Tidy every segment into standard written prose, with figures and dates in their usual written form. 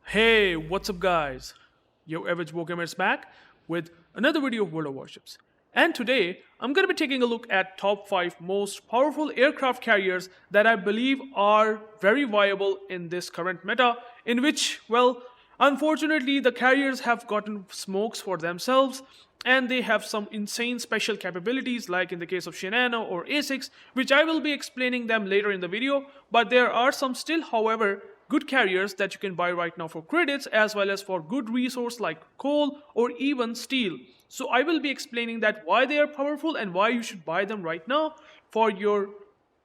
Hey, what's up guys? UrAvgWarGamer is back with another video of World of Warships. And today, I'm going to be taking a look at top 5 most powerful aircraft carriers that I believe are very viable in this current meta, in which, well, unfortunately the carriers have gotten smokes for themselves and they have some insane special capabilities like in the case of Shinano or Essex, which I will be explaining them later in the video, but there are some still, however, good carriers that you can buy right now for credits as well as for good resource like coal or even steel. So I will be explaining that why they are powerful and why you should buy them right now for your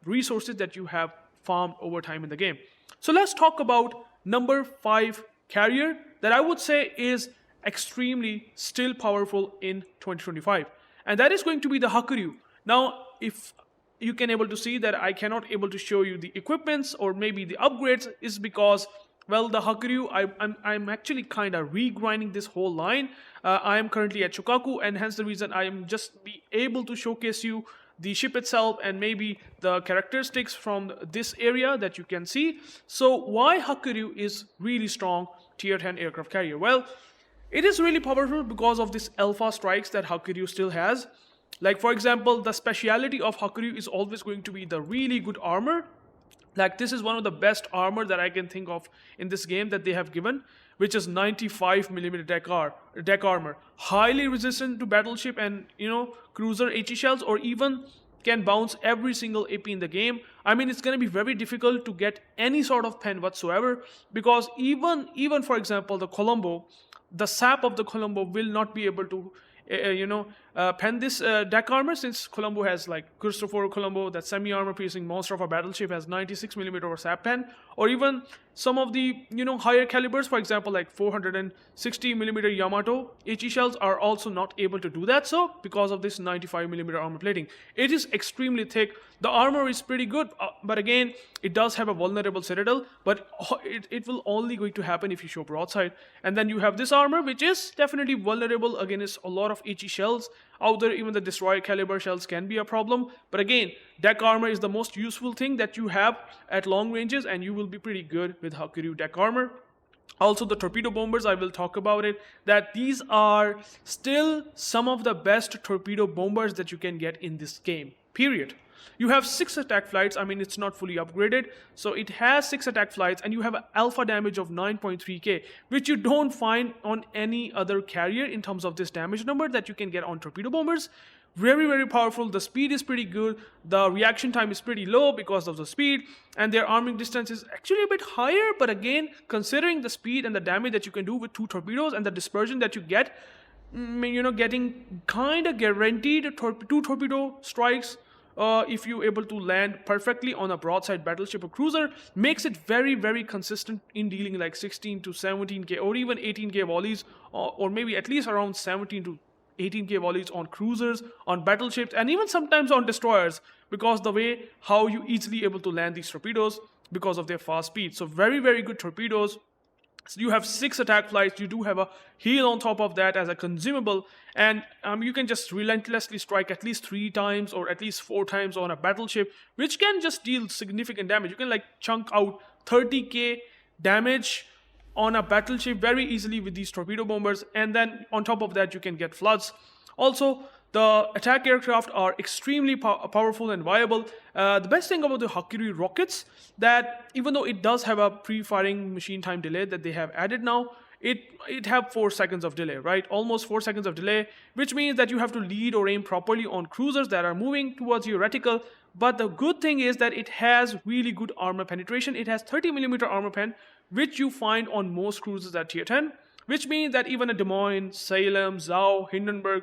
resources that you have farmed over time in the game. So let's talk about number 5 carrier that I would say is extremely still powerful in 2025, and that is going to be the Hakuryu. Now, if you can able to see that I cannot able to show you the equipments or maybe the upgrades is because, well, the Hakuryu, I'm actually kind of regrinding this whole line. I am currently at Shokaku, and hence the reason I am just be able to showcase you the ship itself and maybe the characteristics from this area that you can see. So why Hakuryu is really strong tier 10 aircraft carrier? Well, it is really powerful because of this alpha strikes that Hakuryu still has. Like, for example, the speciality of Hakuryu is always going to be the really good armor. Like, this is one of the best armor that I can think of in this game that they have given, which is 95mm deck armor. Highly resistant to battleship and, cruiser HE shells, or even can bounce every single AP in the game. I mean, it's going to be very difficult to get any sort of pen whatsoever, because even for example, the Colombo, the sap of the Colombo will not be able to pen this deck armor, since Colombo has like Christopher Colombo, that semi-armor piercing monster of a battleship, has 96mm sap pen, or even some of the higher calibers, for example like 460mm Yamato HE shells are also not able to do that, so because of this 95mm armor plating. It is extremely thick. The armor is pretty good, but again, it does have a vulnerable citadel, but it will only going to happen if you show broadside. And then you have this armor, which is definitely vulnerable against a lot of HE shells out there. Even the destroyer caliber shells can be a problem, but again, deck armor is the most useful thing that you have at long ranges, and you will be pretty good with Hakuryu deck armor. Also, the torpedo bombers, I will talk about it, that these are still some of the best torpedo bombers that you can get in this game, period. You have 6 attack flights. I mean, it's not fully upgraded, so it has 6 attack flights, and you have an alpha damage of 9.3k, which you don't find on any other carrier in terms of this damage number that you can get on torpedo bombers. Very, very powerful. The speed is pretty good. The reaction time is pretty low because of the speed, and their arming distance is actually a bit higher, but again, considering the speed and the damage that you can do with 2 torpedoes and the dispersion that you get, getting kind of guaranteed 2 torpedo strikes if you're able to land perfectly on a broadside battleship or cruiser, makes it very, very consistent in dealing like 16 to 17k or even 18k volleys, or maybe at least around 17 to 18k volleys on cruisers, on battleships, and even sometimes on destroyers, because the way how you easily able to land these torpedoes because of their fast speed. So very, very good torpedoes. So you have 6 attack flights, you do have a heal on top of that as a consumable, and you can just relentlessly strike at least 3 times or at least 4 times on a battleship, which can just deal significant damage. You can like chunk out 30k damage on a battleship very easily with these torpedo bombers, and then on top of that you can get floods. Also, the attack aircraft are extremely powerful and viable. The best thing about the Hakuryu rockets, that even though it does have a pre-firing machine time delay that they have added now, it have 4 seconds of delay, right? Almost 4 seconds of delay, which means that you have to lead or aim properly on cruisers that are moving towards your reticle. But the good thing is that it has really good armor penetration. It has 30mm armor pen, which you find on most cruisers at tier 10, which means that even a Des Moines, Salem, Zhao, Hindenburg,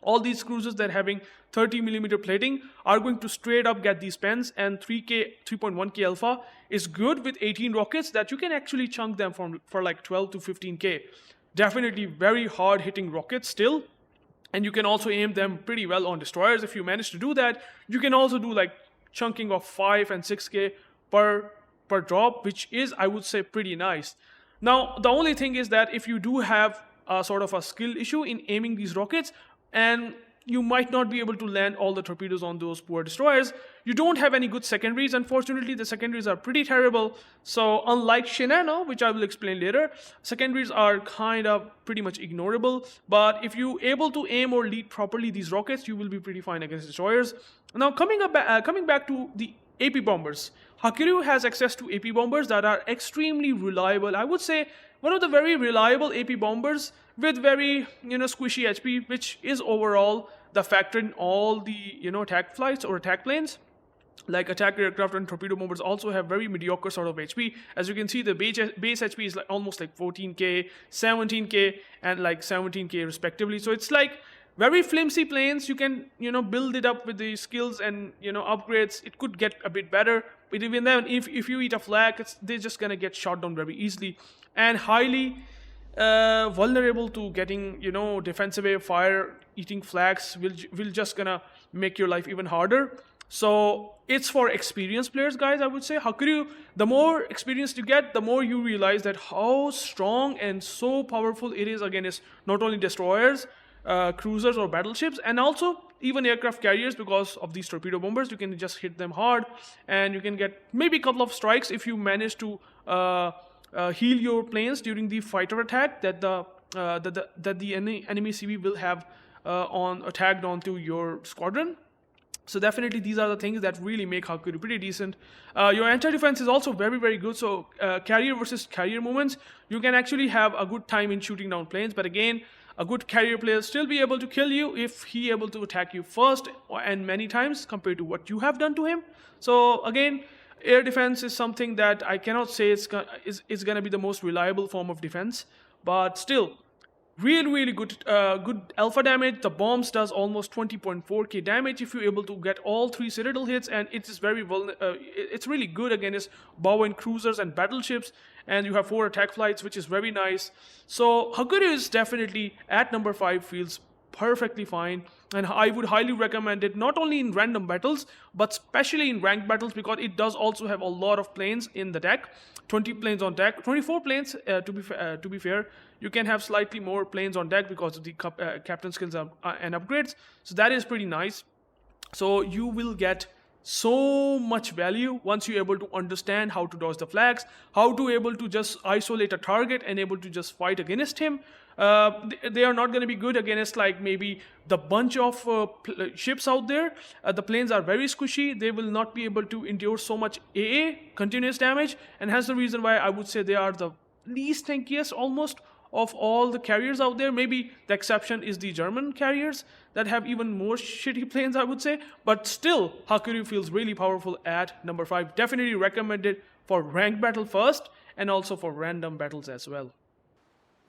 all these cruisers that having 30mm plating are going to straight up get these pens, and 3.1k alpha is good with 18 rockets that you can actually chunk them for like 12 to 15k. Definitely very hard hitting rockets still, and you can also aim them pretty well on destroyers. If you manage to do that, you can also do like chunking of 5 and 6k per drop, which is, I would say, pretty nice. Now, the only thing is that if you do have a sort of a skill issue in aiming these rockets, and you might not be able to land all the torpedoes on those poor destroyers. You don't have any good secondaries. Unfortunately, the secondaries are pretty terrible. So unlike Shinano, which I will explain later, secondaries are kind of pretty much ignorable. But if you're able to aim or lead properly these rockets, you will be pretty fine against destroyers. Now coming back to the AP bombers. Hakuryu has access to AP bombers that are extremely reliable. I would say one of the very reliable AP bombers with very squishy HP, which is overall the factor in all the attack flights or attack planes. Like attack aircraft and torpedo bombers also have very mediocre sort of HP. As you can see, the base HP is like almost like 14k, 17k, and like 17k respectively. So it's like very flimsy planes. You can build it up with the skills and upgrades. It could get a bit better, but even then, if you eat a flak, they're just gonna get shot down very easily and highly vulnerable to getting defensive fire. Eating flags will just gonna make your life even harder. So it's for experienced players, guys. I would say Hakuryu, the more experience you get, the more you realize that how strong and so powerful it is against not only destroyers, cruisers or battleships, and also even aircraft carriers. Because of these torpedo bombers, you can just hit them hard and you can get maybe a couple of strikes if you manage to heal your planes during the fighter attack that the enemy CV will have attacked onto your squadron. So definitely these are the things that really make Hakuryu pretty decent. Your anti-defense is also very, very good. So carrier versus carrier movements, you can actually have a good time in shooting down planes. But again, a good carrier player still be able to kill you if he able to attack you first and many times compared to what you have done to him. So again, air defense is something that I cannot say is going to be the most reliable form of defense. But still, really good alpha damage. The bombs does almost 20.4k damage if you're able to get all 3 citadel hits, and it is it's really good against bow and cruisers and battleships. And you have 4 attack flights, which is very nice. So Hakuryu is definitely at number 5, feels perfectly fine, and I would highly recommend it not only in random battles but especially in ranked battles, because it does also have a lot of planes in the deck. 20 planes on deck, 24 planes to be fair. You can have slightly more planes on deck because of the captain skills and upgrades. So that is pretty nice. So you will get so much value once you're able to understand how to dodge the flags, how to able to just isolate a target and able to just fight against him. They are not going to be good against like maybe the bunch of ships out there. The planes are very squishy. They will not be able to endure so much AA, continuous damage, and hence the reason why I would say they are the least tankiest almost of all the carriers out there. Maybe the exception is the German carriers that have even more shitty planes, I would say. But still, Hakuryu feels really powerful at number 5. Definitely recommended for ranked battle first and also for random battles as well.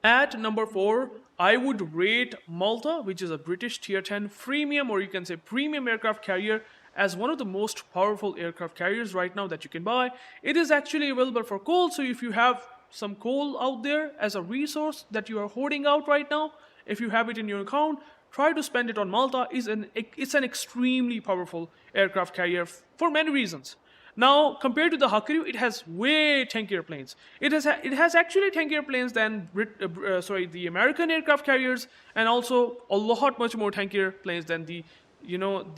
At number 4, I would rate Malta, which is a British tier 10 freemium, or you can say premium aircraft carrier, as one of the most powerful aircraft carriers right now that you can buy. It is actually available for coal, so if you have some coal out there as a resource that you are hoarding out right now, if you have it in your account, try to spend it on Malta. It's an extremely powerful aircraft carrier for many reasons. Now, compared to the Hakuryu, it has way tankier planes. It has actually tankier planes than the American aircraft carriers, and also a lot much more tankier planes than the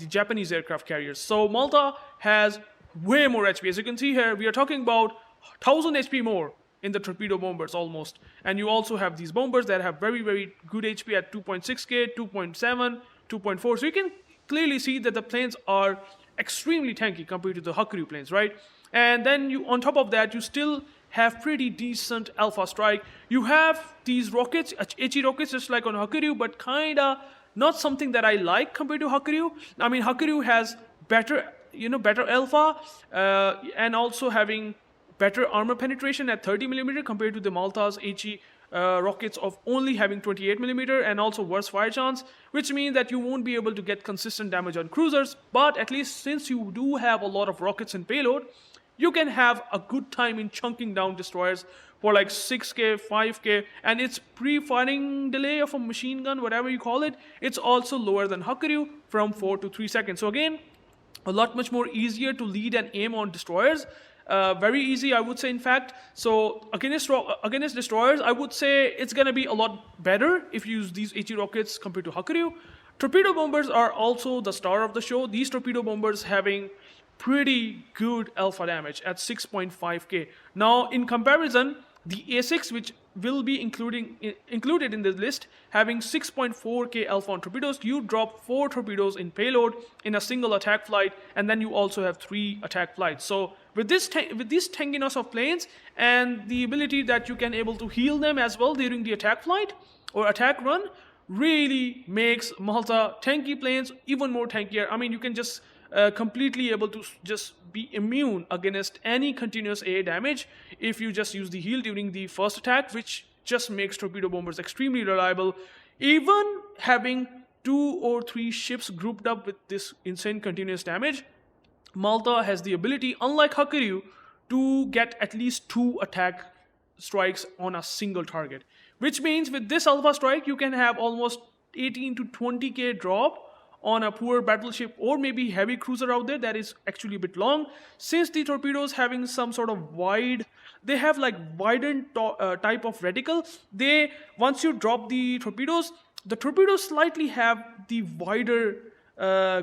Japanese aircraft carriers. So Malta has way more HP. As you can see here, we are talking about 1000 HP more in the torpedo bombers almost. And you also have these bombers that have very, very good HP at 2.6k, 2.7, 2.4. So you can clearly see that the planes are extremely tanky compared to the Hakuryu planes, right? And then on top of that, you still have pretty decent alpha strike. You have these rockets, HE rockets, just like on Hakuryu, but kinda not something that I like compared to Hakuryu. I mean, Hakuryu has better alpha, and also having better armor penetration at 30mm compared to the Malta's HE rockets of only having 28mm, and also worse fire chance, which means that you won't be able to get consistent damage on cruisers. But at least since you do have a lot of rockets and payload, you can have a good time in chunking down destroyers for like 6k, 5k, and its pre-firing delay of a machine gun, whatever you call it, it's also lower than Hakuryu from 4 to 3 seconds. So again, a lot much more easier to lead and aim on destroyers. Very easy, I would say, in fact. So against destroyers, I would say it's gonna be a lot better if you use these HE rockets compared to Hakuryu. Torpedo bombers are also the star of the show. These torpedo bombers having pretty good alpha damage at 6.5k. Now, in comparison, the Essex, which will be included in this list, having 6.4k alpha on torpedoes, you drop 4 torpedoes in payload in a single attack flight, and then you also have 3 attack flights. So with this tankiness of planes and the ability that you can able to heal them as well during the attack flight or attack run, really makes Malta tanky planes even more tankier. I mean, you can just completely able to just be immune against any continuous AA damage if you just use the heal during the first attack, which just makes torpedo bombers extremely reliable. Even having 2 or 3 ships grouped up with this insane continuous damage, Malta has the ability, unlike Hakuryu, to get at least 2 attack strikes on a single target. Which means with this alpha strike, you can have almost 18 to 20k drop on a poor battleship or maybe heavy cruiser out there that is actually a bit long. Since the torpedoes having some sort of they have like widened type of reticle. Once you drop the torpedoes slightly have the wider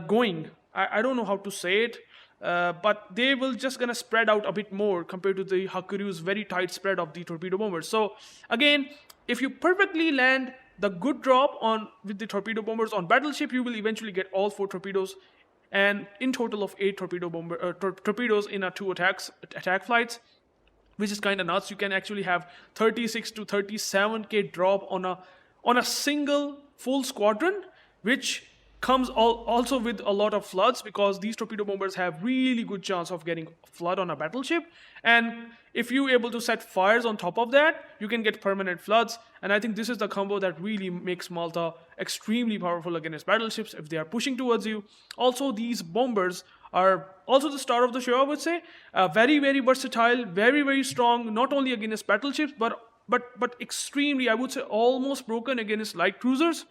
going. I don't know how to say it. But they will just gonna spread out a bit more compared to the Hakuryu's very tight spread of the torpedo bombers. So again, if you perfectly land the good drop with the torpedo bombers on battleship, you will eventually get all 4 torpedoes, and in total of 8 torpedoes in a 2 attack flights, which is kind of nuts. You can actually have 36 to 37k drop on a single full squadron, which comes also with a lot of floods, because these torpedo bombers have really good chance of getting flood on a battleship, and if you're able to set fires on top of that, you can get permanent floods. And I think this is the combo that really makes Malta extremely powerful against battleships if they are pushing towards you. Also, these bombers are also the star of the show, I would say. Very, very versatile, very, very strong, not only against battleships, but extremely, I would say, almost broken against light cruisers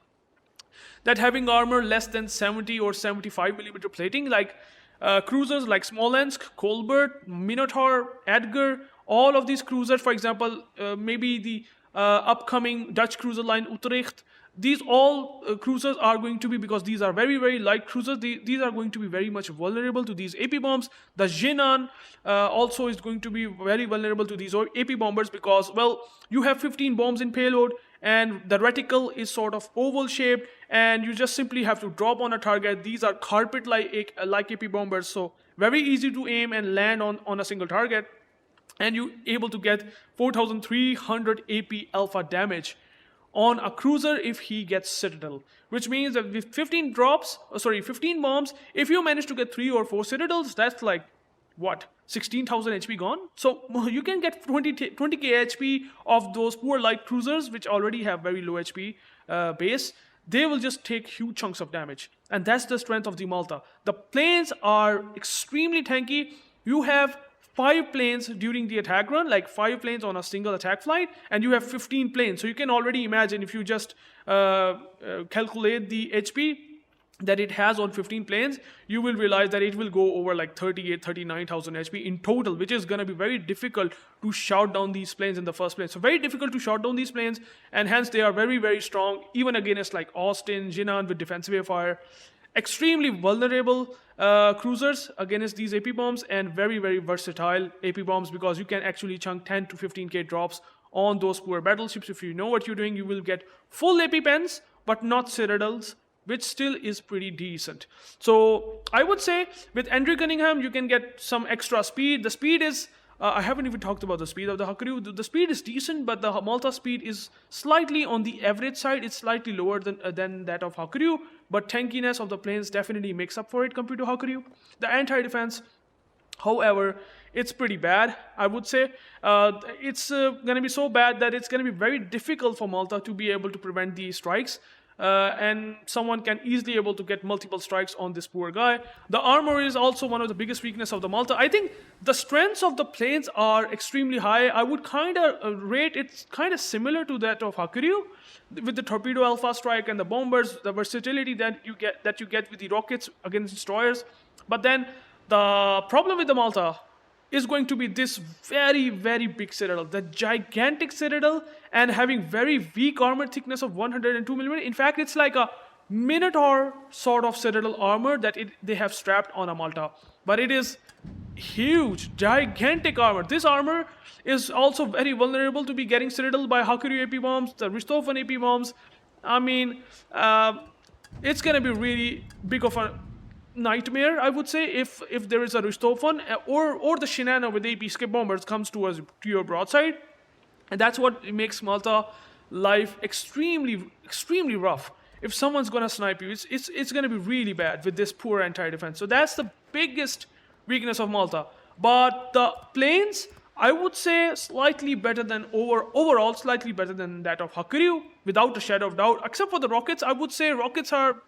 that having armor less than 70 or 75 millimeter plating, like cruisers like Smolensk, Colbert, Minotaur, Edgar. All of these cruisers, for example, maybe the upcoming Dutch cruiser line Utrecht, these all cruisers are going to be, because these are very, very light cruisers, these are going to be very much vulnerable to these AP bombs. The Jinan also is going to be very vulnerable to these AP bombers, because, well, you have 15 bombs in payload, and the reticle is sort of oval shaped, and you just simply have to drop on a target. These are carpet like AP bombers, so very easy to aim and land on a single target, and you're able to get 4,300 AP alpha damage on a cruiser if he gets Citadel, which means that with 15 bombs, if you manage to get 3 or 4 Citadels, that's like, what, 16,000 HP gone? So you can get 20k HP of those poor light cruisers, which already have very low HP base. They will just take huge chunks of damage. And that's the strength of the Malta. The planes are extremely tanky. You have 5 planes during the attack run, like 5 planes on a single attack flight, and you have 15 planes. So you can already imagine, if you just calculate the HP that it has on 15 planes, you will realize that it will go over like 39,000 HP in total, which is going to be very difficult to shout down these planes in the first place. So very difficult to shout down these planes, and hence they are very, very strong, even against like Austin, Jinan with defensive air fire. Extremely vulnerable cruisers against these AP bombs, and very, very versatile AP bombs, because you can actually chunk 10 to 15k drops on those poor battleships. If you know what you're doing, you will get full AP pens, but not Citadels, which still is pretty decent. So I would say with Andrew Cunningham, you can get some extra speed. The speed is, I haven't even talked about the speed of the Hakuryu. The speed is decent, but the Malta speed is slightly on the average side. It's slightly lower than that of Hakuryu, but tankiness of the planes definitely makes up for it compared to Hakuryu. The anti-defense, however, it's pretty bad, I would say. It's going to be so bad that it's going to be very difficult for Malta to be able to prevent these strikes. And someone can easily able to get multiple strikes on this poor guy. The armor is also one of the biggest weakness of the Malta. I think the strengths of the planes are extremely high. I would kind of rate it kind of similar to that of Hakuryu, with the torpedo alpha strike and the bombers, the versatility that you get with the rockets against destroyers. But then the problem with the Malta is going to be this very, very big Citadel, the gigantic Citadel, and having very weak armor thickness of 102 millimeter. In fact, it's like a Minotaur sort of citadel armor that they have strapped on a Malta. But it is huge, gigantic armor. This armor is also very vulnerable to be getting citadel by Hakuryu AP bombs, the Richthofen AP bombs. I mean, it's gonna be really big of a nightmare, I would say, if there is a Richthofen or the Shinano with AP skip bombers comes to your broadside, and that's what makes Malta life extremely rough. If someone's gonna snipe you, it's gonna be really bad with this poor anti-defense. So that's the biggest weakness of Malta. But the planes, I would say, slightly better than overall slightly better than that of Hakuryu, without a shadow of doubt. Except for the rockets, I would say rockets are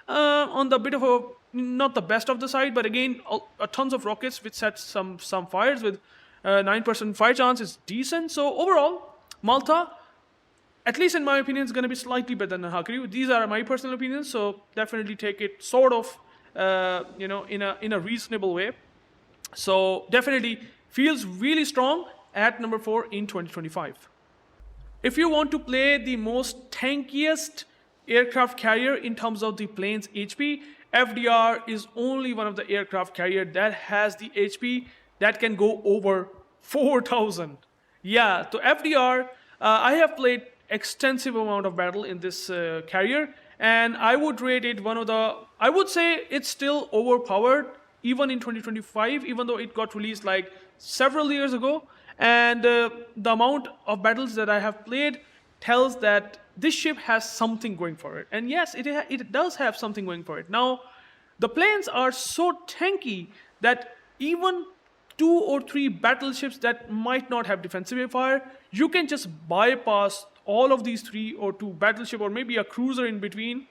on the bit of a not the best of the side, but again, tons of rockets which set some fires with 9% fire chance is decent. So overall, Malta, at least in my opinion, is going to be slightly better than Hakuryu. These are my personal opinions, so definitely take it sort of, in a reasonable way. So definitely feels really strong at number 4 in 2025. If you want to play the most tankiest aircraft carrier in terms of the plane's HP, FDR is only one of the aircraft carrier that has the HP that can go over 4,000. Yeah, so FDR, I have played extensive amount of battle in this carrier, and I would rate it I would say it's still overpowered even in 2025, even though it got released like several years ago. And the amount of battles that I have played tells that this ship has something going for it. And yes, it does have something going for it. Now, the planes are so tanky that even 2 or 3 battleships that might not have defensive fire, you can just bypass all of these 3 or 2 battleship, or maybe a cruiser in between.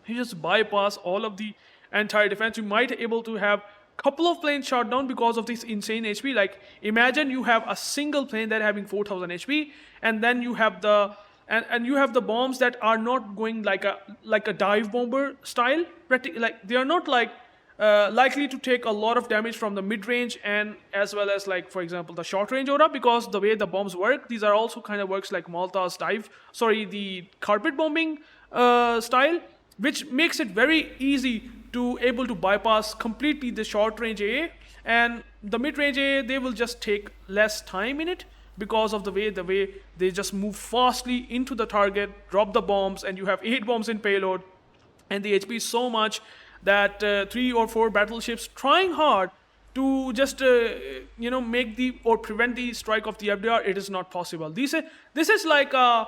You just bypass all of the entire defense. You might be able to have couple of planes shot down because of this insane HP. Like, imagine you have a single plane that having 4,000 HP, and then you have the bombs that are not going like a dive bomber style. Like, they are not like likely to take a lot of damage from the mid-range and as well as, like, for example, the short-range aura, because the way the bombs work, these are also kind of works like Malta's the carpet bombing style, which makes it very easy to able to bypass completely the short-range AA, and the mid-range AA, they will just take less time in it because of the way they just move fastly into the target, drop the bombs, and you have 8 bombs in payload, and the HP is so much that 3 or 4 battleships trying hard to just prevent the strike of the FDR, it is not possible. This is like a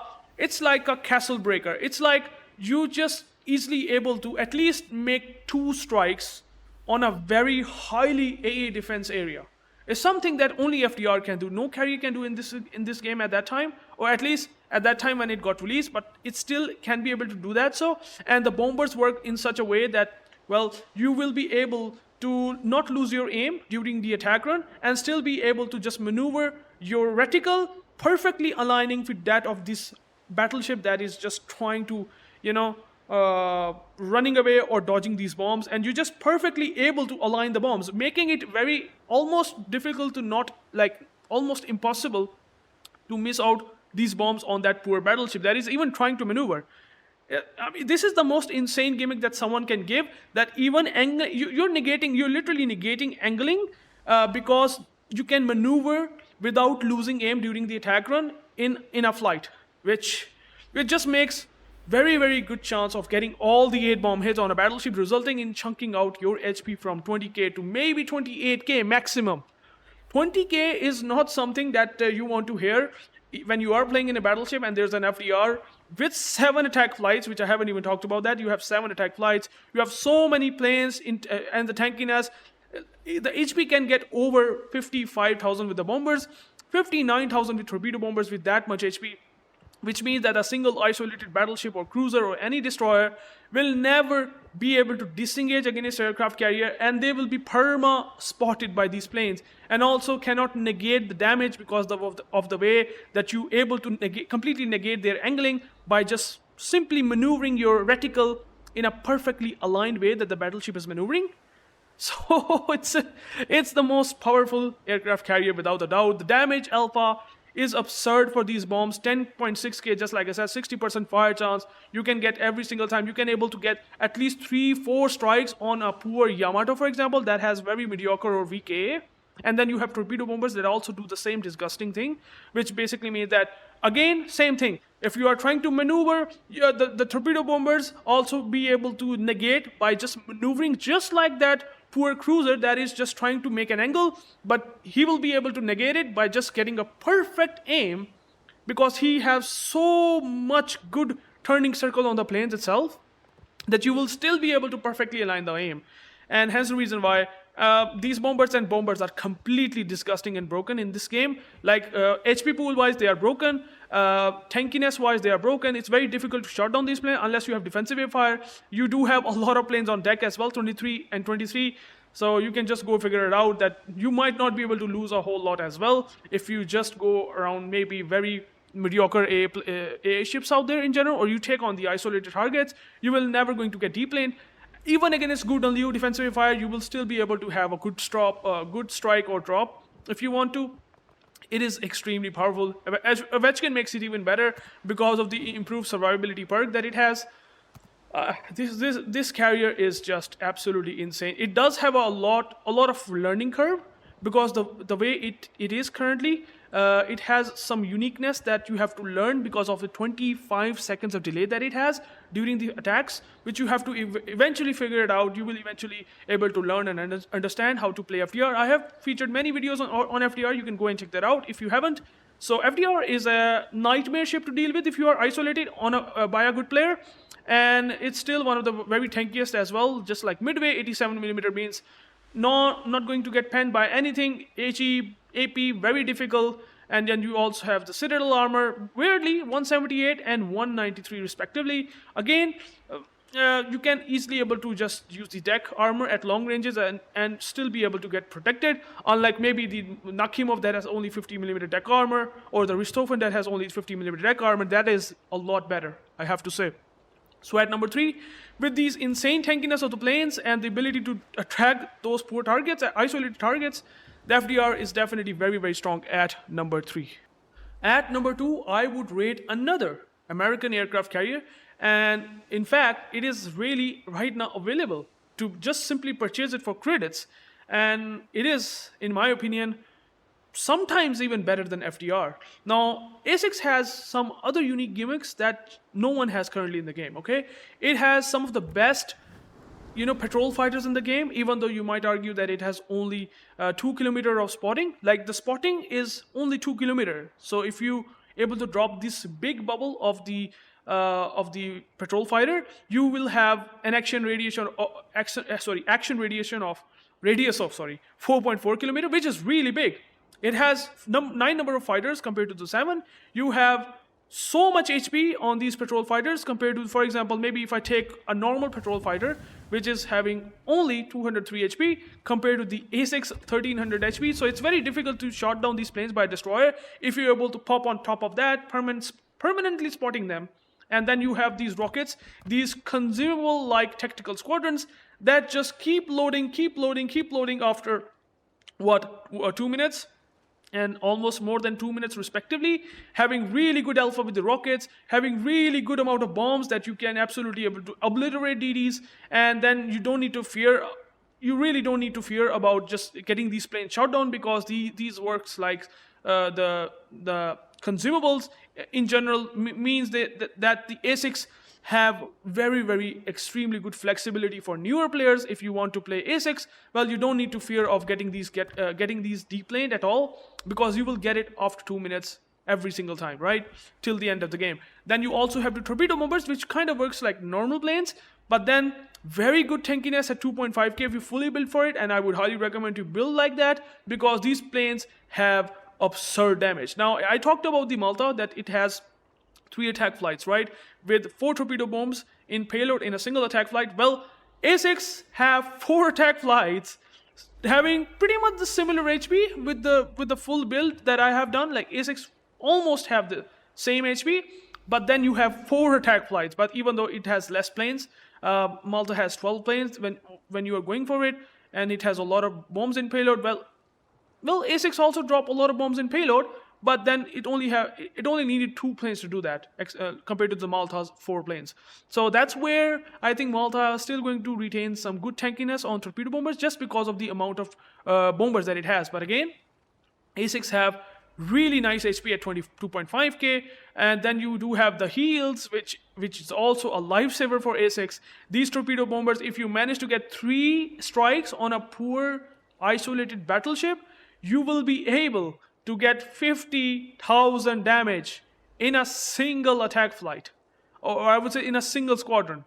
castle breaker. It's like you just easily able to at least make 2 strikes on a very highly AA defense area. It's something that only FDR can do. No carrier can do in this game at that time, or at least at that time when it got released, but it still can be able to do that. So, and the bombers work in such a way that, well, you will be able to not lose your aim during the attack run and still be able to just maneuver your reticle perfectly aligning with that of this battleship that is just trying to, running away or dodging these bombs, and you're just perfectly able to align the bombs, making it very almost difficult to not, like, almost impossible to miss out these bombs on that poor battleship that is even trying to maneuver. I mean, this is the most insane gimmick that someone can give, that even you're literally negating angling because you can maneuver without losing aim during the attack run in a flight, which just makes very, very good chance of getting all the 8 bomb hits on a battleship, resulting in chunking out your HP from 20k to maybe 28k maximum. 20k is not something that you want to hear when you are playing in a battleship and there's an FDR with 7 attack flights, which I haven't even talked about that. You have 7 attack flights, you have so many planes and the tankiness. The HP can get over 55,000 with the bombers, 59,000 with torpedo bombers with that much HP, which means that a single isolated battleship or cruiser or any destroyer will never be able to disengage against aircraft carrier, and they will be perma spotted by these planes, and also cannot negate the damage because of the way that you able to completely negate their angling by just simply maneuvering your reticle in a perfectly aligned way that the battleship is maneuvering. So it's the most powerful aircraft carrier without a doubt. The damage alpha is absurd for these bombs. 10.6k, just like I said, 60% fire chance. You can get every single time. You can able to get at least 3-4 strikes on a poor Yamato, for example, that has very mediocre or weak AA. And then you have torpedo bombers that also do the same disgusting thing, which basically means that, again, same thing. If you are trying to maneuver, the torpedo bombers also be able to negate by just maneuvering just like that poor cruiser that is just trying to make an angle, but he will be able to negate it by just getting a perfect aim because he has so much good turning circle on the planes itself that you will still be able to perfectly align the aim. And hence the reason why these bombers and bombers are completely disgusting and broken in this game. Like HP pool wise, they are broken. Tankiness wise, they are broken. It's very difficult to shut down these planes unless you have defensive air fire. You do have a lot of planes on deck as well, 23 and 23. So you can just go figure it out that you might not be able to lose a whole lot as well if you just go around maybe very mediocre AA ships out there in general, or you take on the isolated targets. You will never going to get deplaned. Even against good LU defensive fire, you will still be able to have a good good strike or drop if you want to. It is extremely powerful. UrAvgWarGamer makes it even better because of the improved survivability perk that it has. This carrier is just absolutely insane. It does have a lot of learning curve because the way it is currently, it has some uniqueness that you have to learn because of the 25 seconds of delay that it has during the attacks, which you have to eventually figure it out. You will eventually able to learn and understand how to play FDR. I have featured many videos on FDR. You can go and check that out if you haven't. So FDR is a nightmare ship to deal with if you are isolated on by a good player, and it's still one of the very tankiest as well. Just like Midway, 87mm means not going to get penned by anything. HE, AP, very difficult. And then you also have the Citadel armor, weirdly 178 and 193 respectively. Again, you can easily able to just use the deck armor at long ranges and still be able to get protected, unlike maybe the Nakhimov that has only 50mm deck armor, or the Richthofen that has only 50mm deck armor. That is a lot better, I have to say. So at number 3, with these insane tankiness of the planes and the ability to attract those poor targets, isolated targets, the FDR is definitely very, very strong at number 3. At number 2, I would rate another American aircraft carrier, and in fact, it is really right now available to just simply purchase it for credits, and it is, in my opinion, sometimes even better than FDR. Now, Essex has some other unique gimmicks that no one has currently in the game, okay? It has some of the best patrol fighters in the game, even though you might argue that it has only 2 kilometers of spotting. Like, the spotting is only 2 kilometers. So if you able to drop this big bubble of the patrol fighter, you will have an action radius of radius of 4.4 kilometers, which is really big. It has 9 number of fighters compared to the 7. You have so much HP on these patrol fighters compared to, for example, maybe if I take a normal patrol fighter, which is having only 203 HP compared to the Essex 1300 HP. So it's very difficult to shot down these planes by a destroyer if you're able to pop on top of that, permanently spotting them. And then you have these rockets, these consumable-like tactical squadrons that just keep loading after, 2 minutes? And almost more than 2 minutes respectively, having really good alpha with the rockets, having really good amount of bombs that you can absolutely able to obliterate DDs, and then you really don't need to fear about just getting these planes shot down, because these works like the consumables in general means that the Essex have very, very extremely good flexibility for newer players. If you want to play Essex, well, you don't need to fear of getting these deplaned at all, because you will get it after 2 minutes every single time, right? Till the end of the game. Then you also have the torpedo bombers, which kind of works like normal planes, but then very good tankiness at 2.5k if you fully build for it, and I would highly recommend you build like that, because these planes have absurd damage. Now, I talked about the Malta, that it has 3 attack flights, right? With 4 torpedo bombs in payload in a single attack flight. Well, Essex have 4 attack flights having pretty much the similar HP with the full build that I have done. Like, Essex almost have the same HP, but then you have 4 attack flights. But even though it has less planes, Malta has 12 planes when you are going for it, and it has a lot of bombs in payload. Well, Essex also drop a lot of bombs in payload, but then it only needed 2 planes to do that compared to the Malta's 4 planes. So that's where I think Malta is still going to retain some good tankiness on torpedo bombers just because of the amount of bombers that it has. But again, Essex have really nice HP at 22.5k, and then you do have the heals, which is also a lifesaver for Essex. These torpedo bombers, if you manage to get 3 strikes on a poor isolated battleship, you will be able to get 50,000 damage in a single attack flight, or I would say in a single squadron,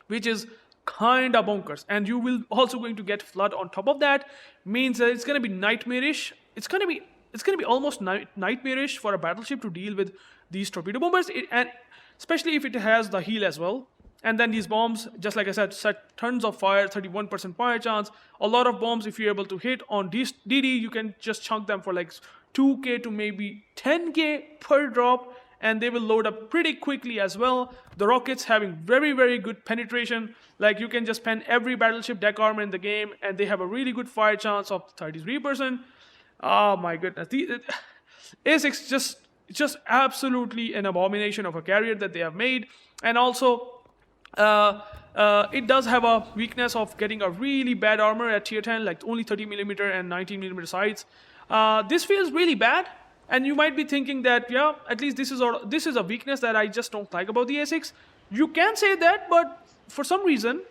which is kind of bonkers. And you will also going to get flood on top of that, means that it's going to be nightmarish. It's going to be almost nightmarish for a battleship to deal with these torpedo bombers, and especially if it has the heal as well. And then these bombs, just like I said, set tons of fire, 31% fire chance. A lot of bombs, if you're able to hit on DD, you can just chunk them for like 2k to maybe 10k per drop, and they will load up pretty quickly as well. The rockets having very, very good penetration. Like you can just pen every battleship deck armor in the game, and they have a really good fire chance of 33%. Oh my goodness. Essex just absolutely an abomination of a carrier that they have made. And also, it does have a weakness of getting a really bad armor at tier 10, like only 30mm and 19mm sights. This feels really bad, and you might be thinking that, yeah, at least this is a weakness that I just don't like about the Essex. You can say that, but for some reason,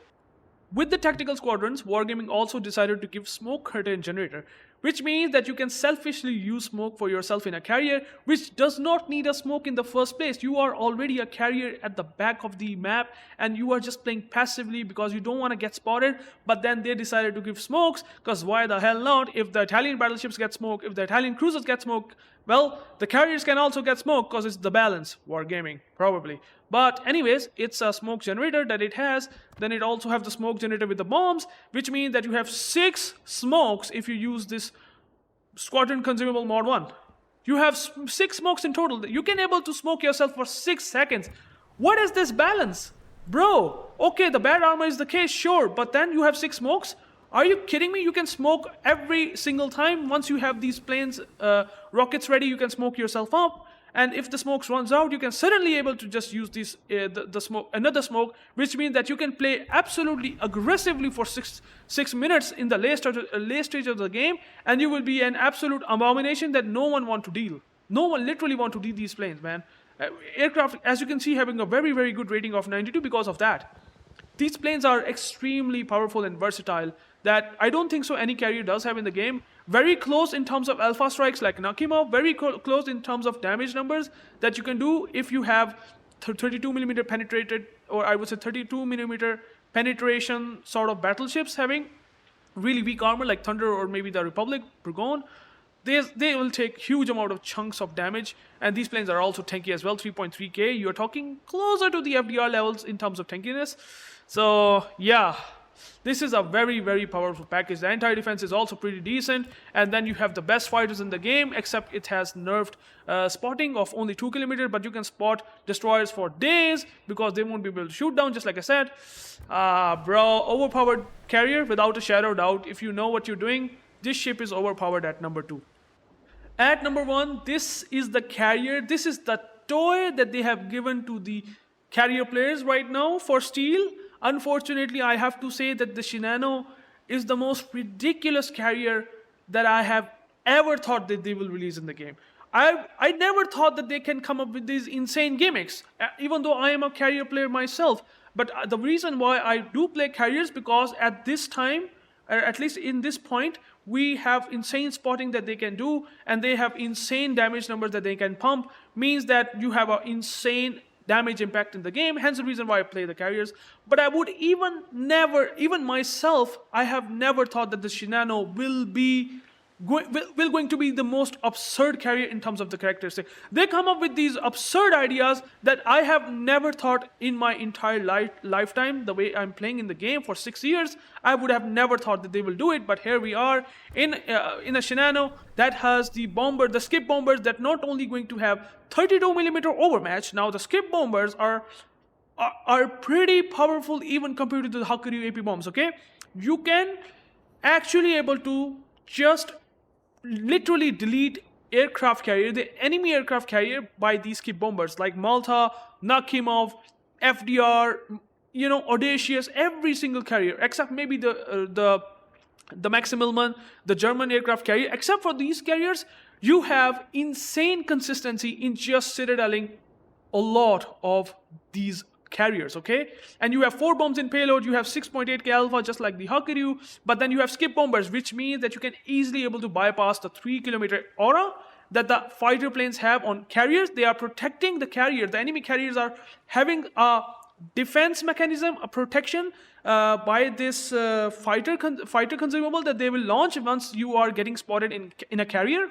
with the tactical squadrons, Wargaming also decided to give smoke curtain generator, which means that you can selfishly use smoke for yourself in a carrier, which does not need a smoke in the first place. You are already a carrier at the back of the map, and you are just playing passively because you don't want to get spotted. But then they decided to give smokes, because why the hell not? If the Italian battleships get smoke, if the Italian cruisers get smoke, well, the carriers can also get smoke because it's the balance. Wargaming, probably. But anyways, it's a smoke generator that it has. Then it also have the smoke generator with the bombs, which means that you have 6 smokes if you use this Squadron Consumable Mod 1. You have 6 smokes in total. You can able to smoke yourself for 6 seconds. What is this balance? Bro, okay, the bad armor is the case, sure, but then you have 6 smokes? Are you kidding me? You can smoke every single time. Once you have these planes, rockets ready, you can smoke yourself up. And if the smokes runs out, you can suddenly able to just use this another smoke, which means that you can play absolutely aggressively for 6 minutes in the late stage of the game, and you will be an absolute abomination that no one want to deal. No one literally want to deal these planes, man. Aircraft, as you can see, having a very, very good rating of 92 because of that. These planes are extremely powerful and versatile that I don't think so any carrier does have in the game. Very close in terms of alpha strikes like Nakimov, very close in terms of damage numbers that you can do if you have 32mm penetrated, or I would say 32mm penetration sort of battleships having really weak armor like Thunder or maybe the Republic, Burgon. They will take huge amount of chunks of damage, and these planes are also tanky as well, 3.3k. You're talking closer to the FDR levels in terms of tankiness. So yeah, this is a very, very powerful package. The anti-defense is also pretty decent, and then you have the best fighters in the game, except it has nerfed spotting of only 2km, but you can spot destroyers for days because they won't be able to shoot down, just like I said. Bro, overpowered carrier without a shadow of doubt. If you know what you're doing, this ship is overpowered at number 2. At number 1, this is the carrier. This is the toy that they have given to the carrier players right now for steel. Unfortunately, I have to say that the Shinano is the most ridiculous carrier that I have ever thought that they will release in the game. I never thought that they can come up with these insane gimmicks, even though I am a carrier player myself. But the reason why I do play carriers, because at this time, at least in this point, we have insane spotting that they can do, and they have insane damage numbers that they can pump, means that you have an insane damage impact in the game, hence the reason why I play the carriers. But I would even myself, I have never thought that the Shinano will going to be the most absurd carrier in terms of the characteristic. They come up with these absurd ideas that I have never thought in my entire lifetime. The way I'm playing in the game for 6 years, I would have never thought that they will do it. But here we are in a Shinano that has the skip bombers that not only going to have 32mm overmatch. Now the skip bombers are pretty powerful even compared to the Hakuryu AP bombs. Okay, you can actually able to just literally delete aircraft carrier, the enemy aircraft carrier by these skip bombers like Malta, Nakhimov, FDR, Audacious, every single carrier except maybe the Maximilian, the German aircraft carrier. Except for these carriers, you have insane consistency in just citadeling a lot of these carriers, okay? And you have 4 bombs in payload, you have 6.8k alpha just like the Hakuryu, but then you have skip bombers, which means that you can easily able to bypass the 3-kilometer aura that the fighter planes have on carriers. They are protecting the carrier. The enemy carriers are having a defense mechanism, a protection by this fighter consumable that they will launch once you are getting spotted in a carrier.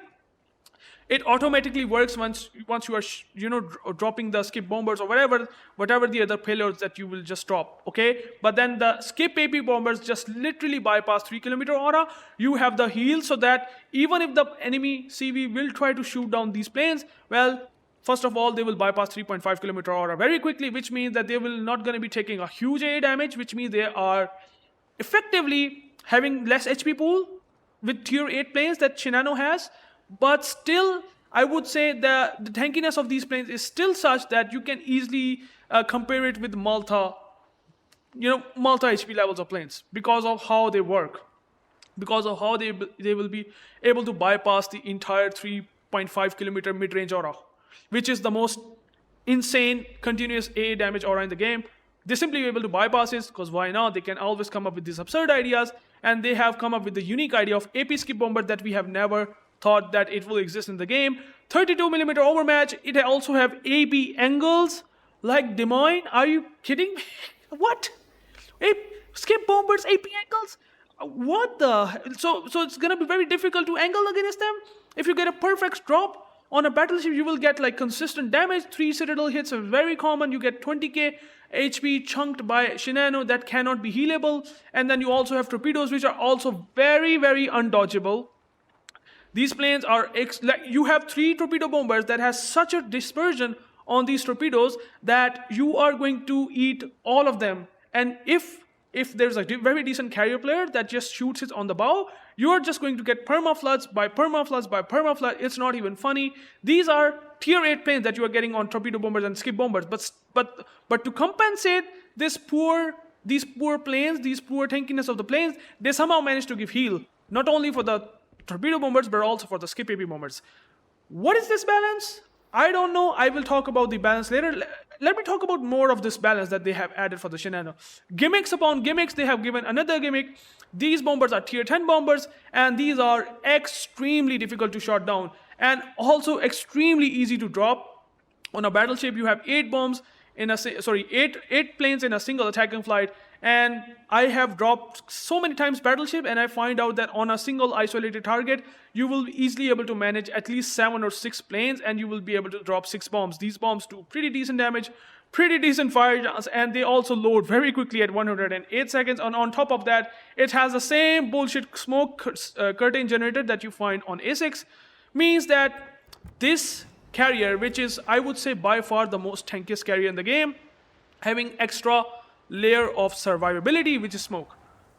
It automatically works once you are dropping the skip bombers or whatever the other payloads that you will just drop, okay? But then the skip AP bombers just literally bypass 3-kilometer aura. You have the heal so that even if the enemy CV will try to shoot down these planes, well, first of all, they will bypass 3.5-kilometer aura very quickly, which means that they will not going to be taking a huge AA damage, which means they are effectively having less HP pool with tier 8 planes that Shinano has. But still, I would say the tankiness of these planes is still such that you can easily compare it with Malta HP levels of planes because of how they work, because of how they will be able to bypass the entire 3.5-kilometer mid-range aura, which is the most insane continuous AA damage aura in the game. They simply be able to bypass it because why not? They can always come up with these absurd ideas, and they have come up with the unique idea of AP skip bomber that we have never thought that it will exist in the game. 32mm overmatch. It also have AB angles like Des Moines. Are you kidding me? What? Skip bombers, AP angles? What the? So it's gonna be very difficult to angle against them. If you get a perfect drop on a battleship, you will get like consistent damage. 3 citadel hits are very common. You get 20k HP chunked by Shinano that cannot be healable. And then you also have torpedoes, which are also very, very undodgeable. These planes are, you have 3 torpedo bombers that has such a dispersion on these torpedoes that you are going to eat all of them. And if there's a very decent carrier player that just shoots it on the bow, you are just going to get permafloods by permafloods by permaflood. It's not even funny. These are tier 8 planes that you are getting on torpedo bombers and skip bombers. But to compensate these poor planes, these poor tankiness of the planes, they somehow managed to give heal. Not only for the torpedo bombers, but also for the skip AP bombers. What is this balance? I don't know. I will talk about the balance later. Let me talk about more of this balance that they have added for the Shinano. Gimmicks upon gimmicks, they have given another gimmick. These bombers are tier 10 bombers, and these are extremely difficult to shot down and also extremely easy to drop. On a battleship, you have 8 bombs in eight planes in a single attacking flight. And I have dropped so many times battleship, and I find out that on a single isolated target, you will be easily able to manage at least 7 or 6 planes, and you will be able to drop 6 bombs. These bombs do pretty decent damage, pretty decent fire chance, and they also load very quickly at 108 seconds. And on top of that, it has the same bullshit smoke curtain generator that you find on Essex. Means that this carrier, which is, I would say, by far the most tankiest carrier in the game, having extra layer of survivability, which is smoke.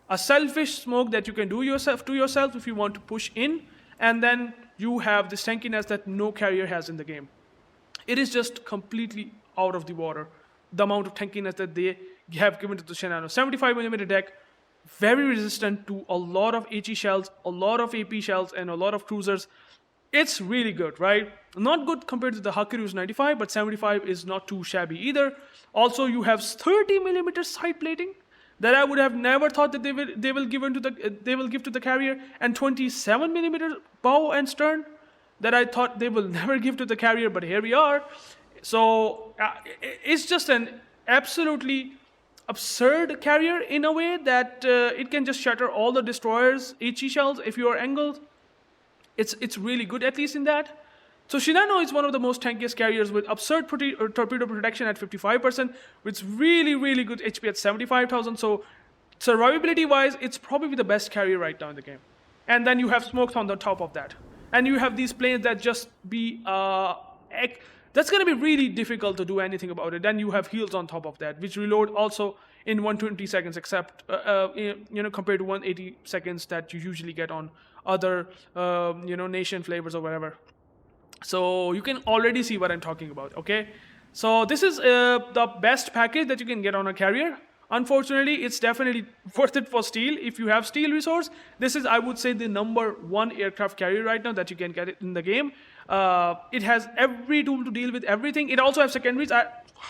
A selfish smoke that you can do to yourself if you want to push in, and then you have this tankiness that no carrier has in the game. It is just completely out of the water, the amount of tankiness that they have given to the Shinano. 75mm deck, very resistant to a lot of HE shells, a lot of AP shells, and a lot of cruisers. It's really good, right? Not good compared to the Hakuryu's 95, but 75 is not too shabby either. Also, you have 30mm side plating that I would have never thought that they will give to the carrier, and 27mm bow and stern that I thought they will never give to the carrier, but here we are. So it's just an absolutely absurd carrier in a way that it can just shatter all the destroyers' HE shells if you are angled. It's really good, at least in that. So Shinano is one of the most tankiest carriers with absurd torpedo protection at 55%, with really, really good HP at 75,000. So survivability-wise, it's probably the best carrier right now in the game. And then you have smokes on the top of that. And you have these planes that just be... that's going to be really difficult to do anything about it. Then you have heals on top of that, which reload also in 120 seconds, except compared to 180 seconds that you usually get on other nation flavors or whatever. So you can already see what I'm talking about, okay? So this is the best package that you can get on a carrier. Unfortunately, it's definitely worth it for steel. If you have steel resource, this is, I would say, the #1 aircraft carrier right now that you can get it in the game. It has every tool to deal with everything. It also has secondaries.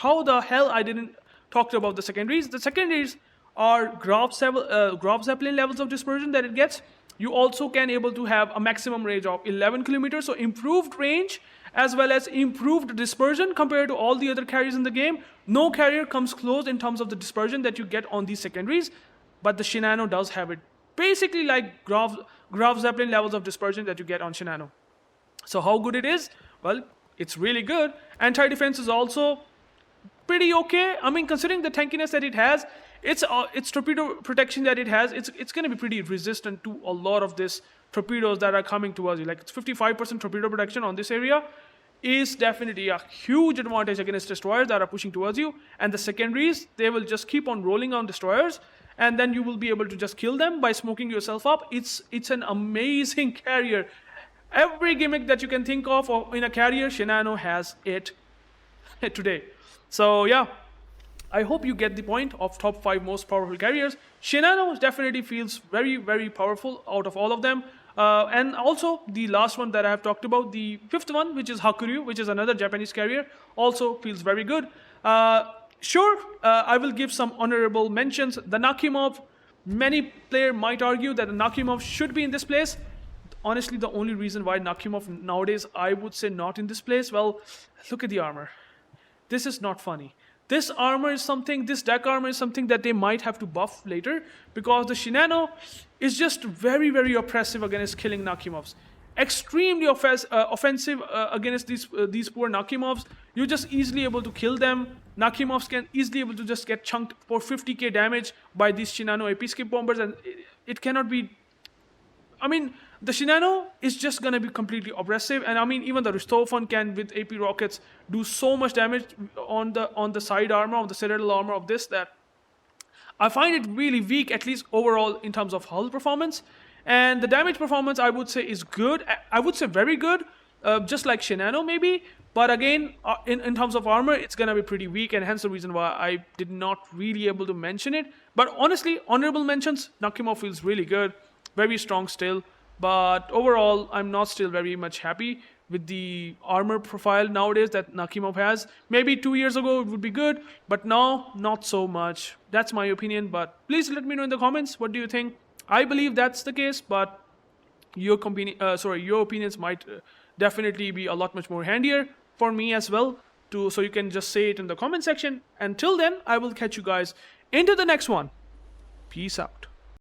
How the hell I didn't talk about the secondaries? The secondaries are Graf Zeppelin levels of dispersion that it gets. You also can able to have a maximum range of 11 kilometers, so improved range as well as improved dispersion compared to all the other carriers in the game. No carrier comes close in terms of the dispersion that you get on these secondaries, but the Shinano does have it. Basically like Graf Zeppelin levels of dispersion that you get on Shinano. So how good it is? Well, it's really good. Anti-defense is also pretty okay. I mean, considering the tankiness that it has, its torpedo protection that it has, it's going to be pretty resistant to a lot of this torpedoes that are coming towards you. Like it's 55% torpedo protection on this area is definitely a huge advantage against destroyers that are pushing towards you. And the secondaries, they will just keep on rolling on destroyers, and then you will be able to just kill them by smoking yourself up. It's an amazing carrier. Every gimmick that you can think of in a carrier, Shinano has it today. So yeah, I hope you get the point of top 5 most powerful carriers. Shinano definitely feels very, very powerful out of all of them. And also the last one that I have talked about, the 5th one, which is Hakuryu, which is another Japanese carrier, also feels very good. I will give some honorable mentions. The Nakhimov, many players might argue that the Nakhimov should be in this place. Honestly, the only reason why Nakhimov nowadays, I would say not in this place, well, look at the armor. This is not funny. This armor is something, this deck armor is something that they might have to buff later, because the Shinano is just very, very oppressive against killing Nakhimovs. Extremely offensive against these poor Nakhimovs. You're just easily able to kill them. Nakhimovs can easily able to just get chunked for 50k damage by these Shinano AP skip bombers, and it cannot be. I mean, the Shinano is just going to be completely oppressive, and I mean, even the Ristofan can, with AP rockets, do so much damage on the side armor, on the citadel armor of this, that I find it really weak, at least overall in terms of hull performance. And the damage performance, I would say, is good. I would say very good, just like Shinano maybe. But again, in terms of armor, it's going to be pretty weak, and hence the reason why I did not really able to mention it. But honestly, honorable mentions, Nakhimov feels really good, very strong still. But overall, I'm not still very much happy with the armor profile nowadays that Nakhimov has. Maybe 2 years ago it would be good, but now, not so much. That's my opinion, but please let me know in the comments, what do you think? I believe that's the case, but your opinions might definitely be a lot much more handier for me as well, so you can just say it in the comment section. Until then, I will catch you guys into the next one. Peace out.